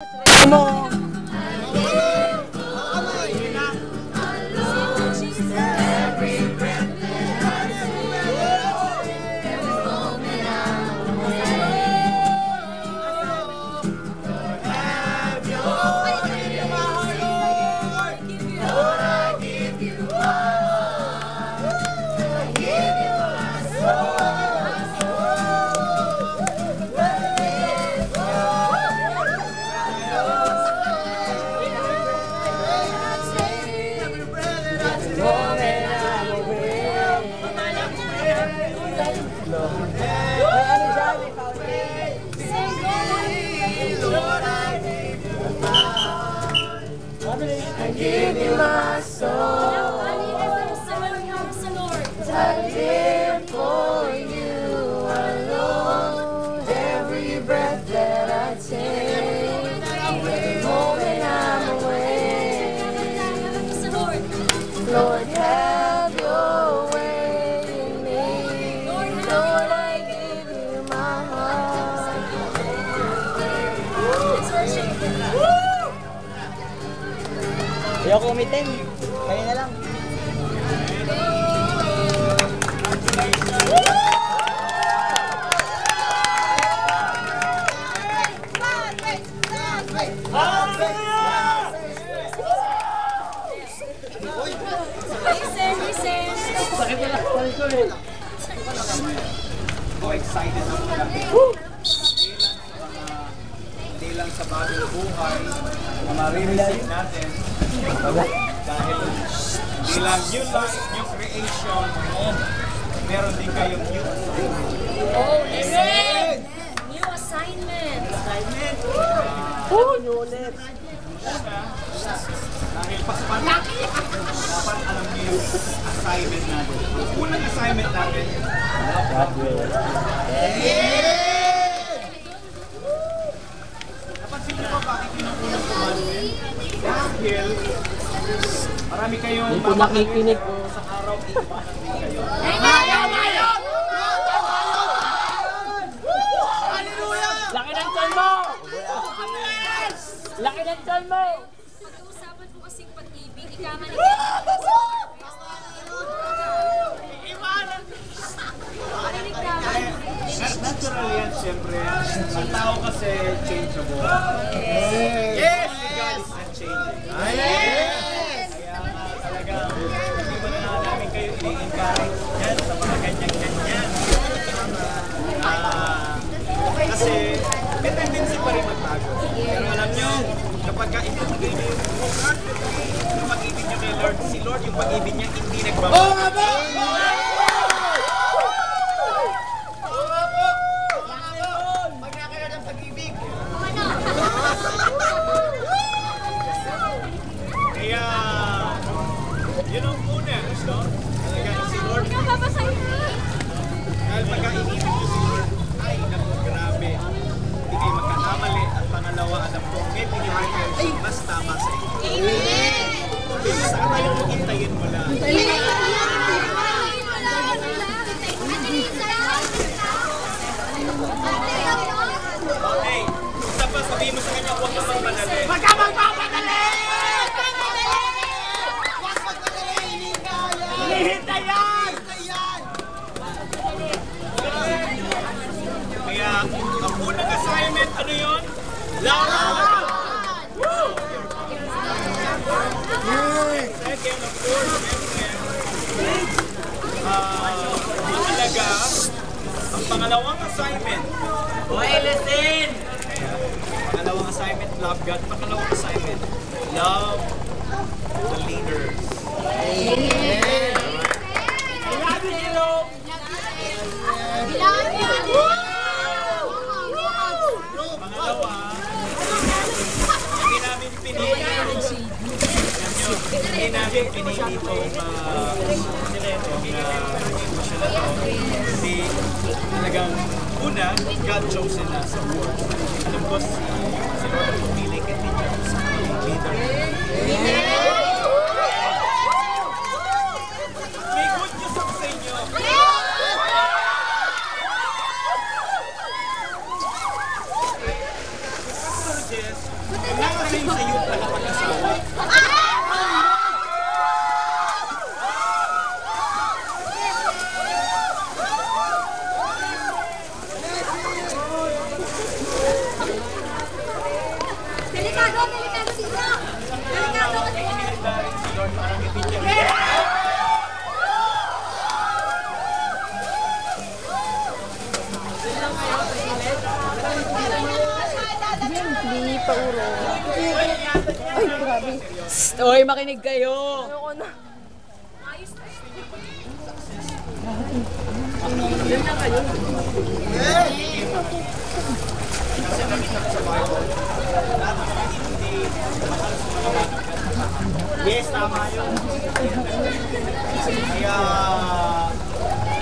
Mo. I give you my soul. I live for you alone. Every breath that I take, every moment I'm away. Lord, have your way in me. Lord, I give you my heart. Ayoko umitin. Kaya na lang. Listen. Sakit na lang. Ako excited ako lang. Hindi lang sa bagong buhay na marireceive natin. Dahil hindi lang new life, new creation, meron din kayong new assignment. Oh, listen! New assignment. New ulit. Dahil dapat alam niyo yung assignment natin. Ang unang assignment natin, napansin niyo ba bakit yun ang unang commandment? Dahil marami kayong Hindi po nakikinig. sa araw, iiwanan din kayo. Laki ng tiyan mo! Laki ng tiyan mo! Pag-uusapan po kasing pag-ibig, ikama ni Natural yan, siyempre. Ang tao kasi changeable. Yes! God is unchanging. Yes! Kaya talagang hindi ba na namin kayo i-encourage yan sa mga ganyan-ganyan. Kasi may tendency pa rin magbago. Pero alam nyo, kapag ibibigay nyo yung heart yung pag-ibig nyo kay Lord, si Lord yung pag-ibig niya hindi nagbabago. Kaya, yun ang una, no? Talagang si Lord. Dahil pagka-inibig nyo si Lord, ay, naku, grabe. Hindi kayo magkakamali. At pangalawa, alam ko, may pinipigay siya mas tama sa inyo. Kaya saan tayo hintayin mo lang. Okay, isa pa sabihin mo sa kanya, huwag ka magmadali. Huwag ka magmamadali! Hihintay yan! Kaya, ang unang assignment, ano yun? Laban! Second, of course, mahalaga, ang pangalawang assignment. Hoy, listen! Pangalawang assignment, love God. Pangalawang assignment, love the leaders. Amen! I love you, Nilo! Pangalawa, hindi namin pinili itong hindi talagang una, God chosen na sa world. Alam ko si Lord ang pumili kay Teacher sa leader. May good news ako sa inyo. Pastor Jess, Nakasame sa'yo pala pag-asawa. Delikado, delikado dito! Delikado kasi! Hindi pa uro. Ay, grabe. Oy, makinig kayo. Ayoko na. Yes, tama yun. Kaya